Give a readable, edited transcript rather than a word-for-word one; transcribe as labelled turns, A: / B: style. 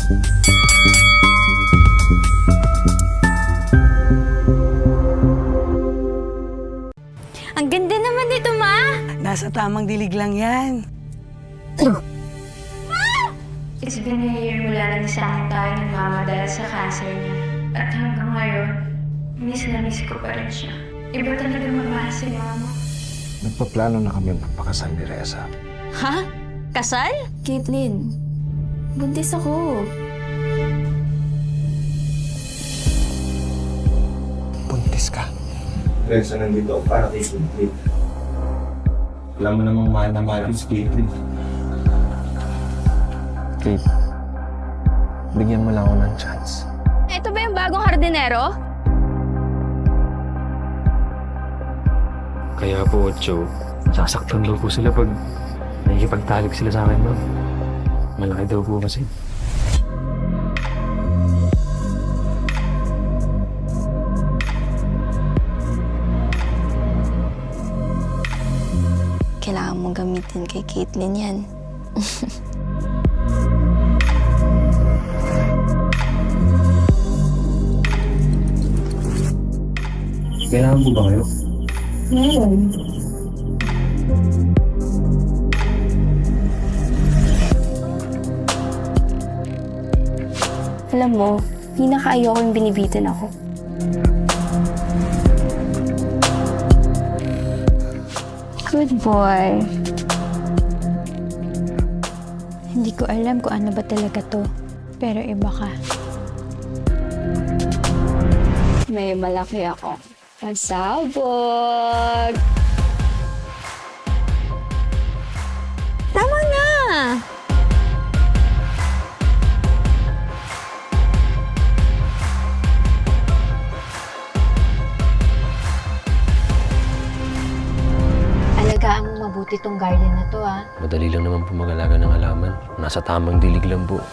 A: Ang ganda naman nito, Ma!
B: Nasa tamang dilig lang yan.
A: It's been a year mula nang isang tayo ng mama dahil sa cancer niya. At hanggang ngayon, miss na miss ko pa rin siya. Iba talaga magmahal si mama.
C: Nagpaplano na kami magpakasal ni Reza.
A: Ha? Kasal?
D: Caitlyn, buntis ako.
C: Buntis ka.
E: Reza, nandito ako para kay Caitlyn. Alam mo namang mahal na mahal si Caitlyn.
C: Kate, bigyan mo lang ako ng chance.
A: Ito ba yung bagong hardinero?
F: Kaya po, Ocho, sasaktan daw po sila pag nakikipagtalik sila sa akin, ma'am. Malaki daw po kasi.
D: Kailangan mong gamitin kay Caitlyn yan.
F: Kailangan po ba kayo?
D: Alam mo, pinaka-ayoko yung binibitin ako.
A: Good boy. Hindi ko alam kung ano ba talaga to. Pero iba ka.
D: May malaki ako. Pasabog!
A: Tama na! Alagaan mo mabuti tong garden na to, ha?
F: Madali lang naman po mag-alaga ng halaman. Nasa tamang dilig lang po.